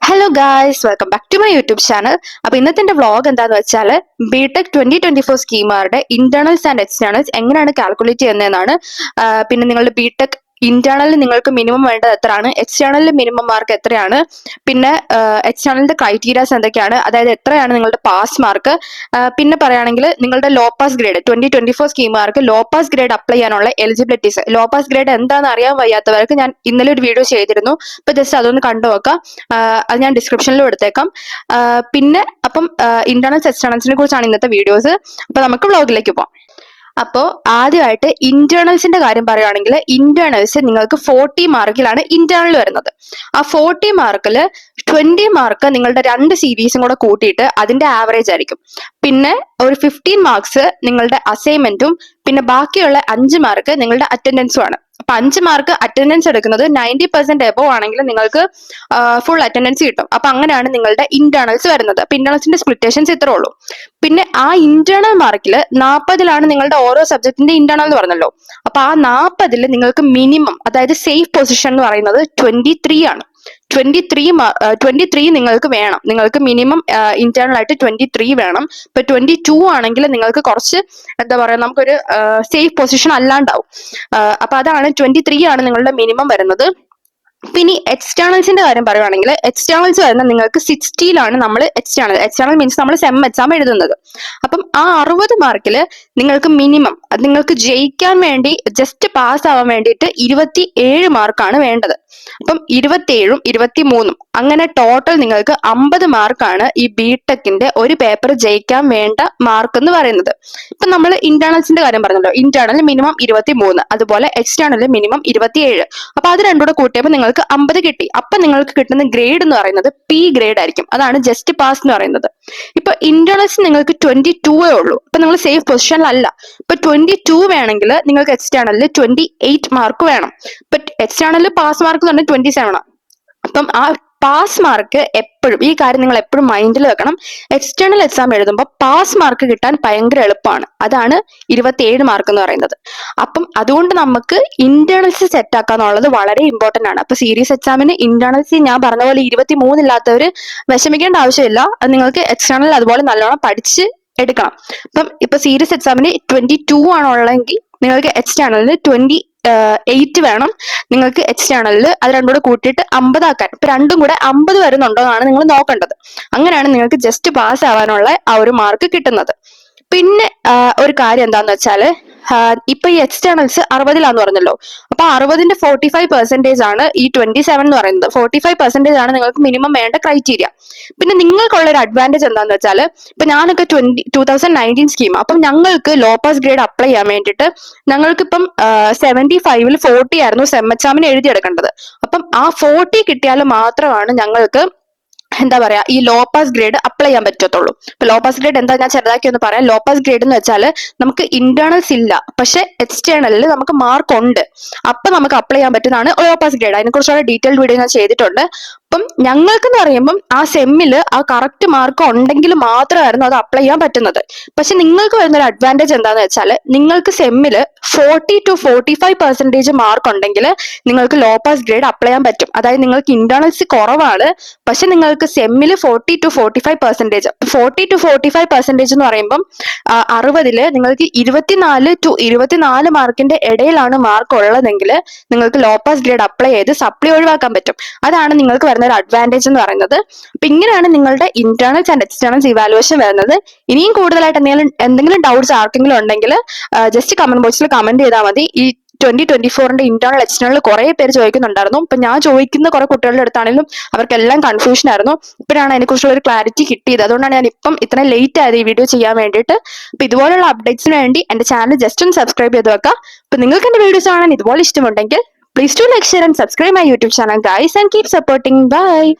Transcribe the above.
Hello guys, welcome back to my YouTube channel. അപ്പൊ ഇന്നത്തെ എന്റെ വ്ളോഗ് എന്താന്ന് വെച്ചാൽ ബിടെക് 2024 സ്കീമാരുടെ ഇന്റേണൽസ് ആൻഡ് എക്സ്റ്റേണൽസ് എങ്ങനെയാണ് കാൽക്കുലേറ്റ് ചെയ്യുന്നതെന്നാണ്. പിന്നെ നിങ്ങളുടെ ബിടെക് ഇന്റേണലിൽ നിങ്ങൾക്ക് മിനിമം വേണ്ടത് എത്രയാണ്, എക്സ്റ്റേണലിൽ മിനിമം മാർക്ക് എത്രയാണ്, പിന്നെ എക്സ്റ്റേണലിന്റെ ക്രൈറ്റീരിയാസ് എന്തൊക്കെയാണ്, അതായത് എത്രയാണ് നിങ്ങളുടെ പാസ് മാർക്ക്. പിന്നെ പറയുകയാണെങ്കിൽ നിങ്ങളുടെ ലോ പാസ് ഗ്രേഡ് 2024 സ്കീമാർക്ക് ലോ പാസ് ഗ്രേഡ് അപ്ലൈ ചെയ്യാനുള്ള എലിജിബിലിറ്റീസ്. ലോ പാസ് ഗ്രേഡ് എന്താണെന്ന് അറിയാൻ വയ്യാത്തവർക്ക് ഞാൻ ഇന്നലെ ഒരു വീഡിയോ ചെയ്തിരുന്നു. അപ്പൊ ജസ്റ്റ് അതൊന്ന് കണ്ടു നോക്കാം. അത് ഞാൻ ഡിസ്ക്രിപ്ഷനിലും എടുത്തേക്കാം. പിന്നെ അപ്പം ഇന്റേണൽസ് എക്സ്റ്റേണൽസിനെ കുറിച്ചാണ് ഇന്നത്തെ വീഡിയോസ്. അപ്പൊ നമുക്ക് വ്ളോഗിലേക്ക് പോകാം. അപ്പോ ആദ്യമായിട്ട് ഇന്റേണൽസിന്റെ കാര്യം പറയുകയാണെങ്കിൽ ഇന്റേണൽസ് നിങ്ങൾക്ക് 40 മാർക്കിലാണ് ഇന്റേണൽ വരുന്നത്. ആ 40 മാർക്കിൽ 20 മാർക്ക് നിങ്ങളുടെ രണ്ട് സീരീസും കൂടെ കൂട്ടിയിട്ട് അതിന്റെ ആവറേജ് ആയിരിക്കും. പിന്നെ ഒരു 15 മാർക്സ് നിങ്ങളുടെ അസൈൻമെന്റും പിന്നെ ബാക്കിയുള്ള 5 മാർക്ക് നിങ്ങളുടെ അറ്റൻഡൻസും ആണ്. അപ്പൊ 5 മാർക്ക് അറ്റൻഡൻസ് എടുക്കുന്നത് 90% എബോവ് ആണെങ്കിൽ നിങ്ങൾക്ക് ഫുൾ അറ്റൻഡൻസ് കിട്ടും. അപ്പൊ അങ്ങനെയാണ് നിങ്ങളുടെ ഇന്റേണൽസ് വരുന്നത്. അപ്പൊ ഇന്റേണൽസിന്റെ സ്പ്ലിറ്റേഷൻസ് ഇത്രേ ഉള്ളൂ. പിന്നെ ആ ഇന്റേണൽ മാർക്കിൽ 40 നിങ്ങളുടെ ഓരോ സബ്ജക്റ്റിന്റെ ഇന്റേണൽ എന്ന് പറഞ്ഞല്ലോ. അപ്പൊ ആ 40 നിങ്ങൾക്ക് മിനിമം, അതായത് സേഫ് പൊസിഷൻ എന്ന് പറയുന്നത് 23 ആണ്. 23 നിങ്ങൾക്ക് വേണം. നിങ്ങൾക്ക് മിനിമം ഇന്റേണൽ ആയിട്ട് 23 വേണം. ഇപ്പൊ 22 ആണെങ്കിൽ നിങ്ങൾക്ക് കുറച്ച് എന്താ പറയാ, നമുക്കൊരു സേഫ് പൊസിഷൻ അല്ലാണ്ടാവും. അപ്പൊ അതാണ് 23 ആണ് നിങ്ങളുടെ മിനിമം വരുന്നത്. പിന്നെ എക്സ്റ്റേണൽസിന്റെ കാര്യം പറയുവാണെങ്കിൽ എക്സ്റ്റേണൽസ് വരുന്നത് നിങ്ങൾക്ക് 60 നമ്മൾ എക്സ്റ്റേണൽ മീൻസ് നമ്മൾ സെം എക്സാം എഴുതുന്നത്. അപ്പം ആ 60 മാർക്കിൽ നിങ്ങൾക്ക് മിനിമം, നിങ്ങൾക്ക് ജയിക്കാൻ വേണ്ടി ജസ്റ്റ് പാസ് ആവാൻ വേണ്ടിയിട്ട് 27 മാർക്കാണ് വേണ്ടത്. അപ്പം 27ഉം 23ഉം അങ്ങനെ ടോട്ടൽ നിങ്ങൾക്ക് 50 മാർക്കാണ് ഈ ബിടെക്കിന്റെ ഒരു പേപ്പർ ജയിക്കാൻ വേണ്ട മാർക്ക് എന്ന് പറയുന്നത്. ഇപ്പൊ നമ്മൾ ഇന്റേണൽസിന്റെ കാര്യം പറഞ്ഞല്ലോ, ഇന്റേണൽ മിനിമം 23, അതുപോലെ എക്സ്റ്റേണൽ മിനിമം 27. അപ്പൊ അത് രണ്ടും കൂടെ കൂട്ടിയപ്പോൾ നിങ്ങൾക്ക് 50 കിട്ടി. അപ്പൊ നിങ്ങൾക്ക് കിട്ടുന്ന ഗ്രേഡ് എന്ന് പറയുന്നത് പി ഗ്രേഡ് ആയിരിക്കും. അതാണ് ജസ്റ്റ് പാസ് എന്ന് പറയുന്നത്. ഇപ്പൊ ഇന്റേണൽസ് നിങ്ങൾക്ക് 22 ഉള്ളൂ. അപ്പൊ നിങ്ങൾ സേഫ് പൊസിഷനിലല്ല. ഇപ്പൊ 22 വേണമെങ്കിൽ നിങ്ങൾക്ക് എക്സ്റ്റേണലിൽ 28 മാർക്ക് വേണം. ഇപ്പൊ എക്സ്റ്റേണലിൽ പാസ് മാർക്ക് എന്ന് പറഞ്ഞാൽ 27 ആണ്. അപ്പം ആ പാസ് മാർക്ക് എപ്പോഴും, ഈ കാര്യം നിങ്ങൾ എപ്പോഴും മൈൻഡിൽ വെക്കണം. എക്സ്റ്റേണൽ എക്സാം എഴുതുമ്പോൾ പാസ് മാർക്ക് കിട്ടാൻ ഭയങ്കര എളുപ്പമാണ്. അതാണ് 27 മാർക്ക് എന്ന് പറയുന്നത്. അപ്പം അതുകൊണ്ട് നമുക്ക് ഇന്റേണൽസ് സെറ്റ് ആക്കാന്നുള്ളത് വളരെ ഇമ്പോർട്ടന്റ് ആണ്. അപ്പൊ സീരീസ് എക്സാമിന് ഇന്റേണൽസ് ഞാൻ പറഞ്ഞ പോലെ 23 ഇല്ലാത്തവര് വിഷമിക്കേണ്ട ആവശ്യമില്ല. നിങ്ങൾക്ക് എക്സ്റ്റേണൽ അതുപോലെ നല്ലോണം പഠിച്ച് എടുക്കണം. ഇപ്പൊ സീരീസ് എക്സാമിന് 22 ആണുള്ളതെങ്കിൽ നിങ്ങൾക്ക് എക്സ്റ്റേണലിന് 28 വേണം. നിങ്ങൾക്ക് എക്സ്റ്റേണലിൽ അത് രണ്ടും കൂടെ കൂട്ടിയിട്ട് 50 ആക്കാൻ. ഇപ്പൊ രണ്ടും കൂടെ 50 വരുന്നുണ്ടോ എന്നാണ് നിങ്ങൾ നോക്കേണ്ടത്. അങ്ങനെയാണ് നിങ്ങൾക്ക് ജസ്റ്റ് പാസ് ആവാനുള്ള ആ ഒരു മാർക്ക് കിട്ടുന്നത്. പിന്നെ ഒരു കാര്യം എന്താന്ന് വെച്ചാല്, ഇപ്പൊ ഈ എക്സ്റ്റേണൽസ് 60 പറഞ്ഞല്ലോ. അപ്പൊ 60ന്റെ 45% ആണ് ഈ 27 എന്ന് പറയുന്നത്. 45% ആണ് നിങ്ങൾക്ക് മിനിമം വേണ്ട ക്രൈറ്റീരിയ. പിന്നെ നിങ്ങൾക്കുള്ള ഒരു അഡ്വാൻറ്റേജ് എന്താന്ന് വെച്ചാല്, ഇപ്പൊ ഞാനൊക്കെ 2019 സ്കീം, അപ്പം ഞങ്ങൾക്ക് ലോ പാസ് ഗ്രേഡ് അപ്ലൈ ചെയ്യാൻ വേണ്ടിയിട്ട് ഞങ്ങൾക്കിപ്പം 75ൽ 40 ആയിരുന്നു സെം എക്സാമിന് എഴുതിയെടുക്കേണ്ടത്. അപ്പം ആ 40 കിട്ടിയാൽ മാത്രമാണ് ഞങ്ങൾക്ക് എന്താ പറയാ ഈ ലോ പാസ് ഗ്രേഡ് അപ്ലൈ ചെയ്യാൻ പറ്റത്തുള്ളൂ. ഇപ്പൊ ലോ പാസ് ഗ്രേഡ് എന്താ ഞാൻ ചെറുതാക്കി ഒന്ന് പറയാം. ലോ പാസ് ഗ്രേഡ് എന്ന് വെച്ചാൽ നമുക്ക് ഇന്റേണൽസ് ഇല്ല, പക്ഷെ എക്സ്റ്റേണലിൽ നമുക്ക് മാർക്ക് ഉണ്ട്. അപ്പൊ നമുക്ക് അപ്ലൈ ചെയ്യാൻ പറ്റുന്നതാണ് ലോ പാസ് ഗ്രേഡ്. അതിനെക്കുറിച്ചുള്ള ഡീറ്റെയിൽഡ് വീഡിയോ ഞാൻ ചെയ്തിട്ടുണ്ട്. അപ്പം ഞങ്ങൾക്ക് എന്ന് പറയുമ്പം ആ സെമ്മില് ആ കറക്റ്റ് മാർക്ക് ഉണ്ടെങ്കിൽ മാത്രമായിരുന്നു അത് അപ്ലൈ ചെയ്യാൻ പറ്റുന്നത്. പക്ഷെ നിങ്ങൾക്ക് വരുന്ന ഒരു അഡ്വാൻറ്റേജ് എന്താന്ന് വെച്ചാൽ, നിങ്ങൾക്ക് സെമ്മില് 40 to 45% മാർക്ക് ഉണ്ടെങ്കിൽ നിങ്ങൾക്ക് ലോ പാസ് ഗ്രേഡ് അപ്ലൈ ചെയ്യാൻ പറ്റും. അതായത് നിങ്ങൾക്ക് ഇന്റേണൽസ് കുറവാണ്, പക്ഷെ നിങ്ങൾക്ക് സെമ്മില് 40 to 45%. 40 to 45% എന്ന് പറയുമ്പം 60ല് നിങ്ങൾക്ക് 24 to 24 മാർക്കിന്റെ ഇടയിലാണ് മാർക്ക് ഉള്ളതെങ്കിൽ നിങ്ങൾക്ക് ലോ പാസ് ഗ്രേഡ് അപ്ലൈ ചെയ്ത് സപ്ലി ഒഴിവാക്കാൻ പറ്റും. അതാണ് നിങ്ങൾക്ക് വരുന്ന ഒരു അഡ്വാൻറ്റേജ് എന്ന് പറയുന്നത്. അപ്പൊ ഇങ്ങനെയാണ് നിങ്ങളുടെ ഇന്റേണൽസ് ആൻഡ് എക്സ്റ്റേണൽസ് ഇവാലുവേഷൻ വരുന്നത്. ഇനിയും കൂടുതലായിട്ട് എന്തെങ്കിലും ഡൗട്ട്സ് ആർക്കെങ്കിലും ഉണ്ടെങ്കിൽ ജസ്റ്റ് കമന്റ് ബോക്സിൽ കമന്റ് ചെയ്താൽ മതി. ഈ 2024ന്റെ ഇന്റേണൽ എക്സ്റ്റേണൽ കുറെ പേര് ചോദിക്കുന്നുണ്ടായിരുന്നു. ഇപ്പൊ ഞാൻ ചോദിക്കുന്ന കുറെ കുട്ടികളുടെ അടുത്താണെങ്കിലും അവർക്കെല്ലാം കൺഫ്യൂഷൻ ആയിരുന്നു. ഇപ്പോഴാണ് അതിനെക്കുറിച്ചുള്ള ഒരു ക്ലാരിറ്റി കിട്ടിയത്. അതുകൊണ്ടാണ് ഞാൻ ഇപ്പം ഇത്ര ലേറ്റ് ആയത് ഈ വീഡിയോ ചെയ്യാൻ വേണ്ടിയിട്ട്. അപ്പൊ ഇതുപോലുള്ള അപ്ഡേറ്റ്സിന് വേണ്ടി എന്റെ ചാനൽ ജസ്റ്റ് ഒന്ന് സബ്സ്ക്രൈബ് ചെയ്ത് വെക്കാം. അപ്പൊ നിങ്ങൾക്ക് എന്റെ വീഡിയോസ് കാണാൻ ഇതുപോലെ ഇഷ്ടമുണ്ടെങ്കിൽ please do like, share and subscribe my YouTube channel guys and keep supporting. Bye.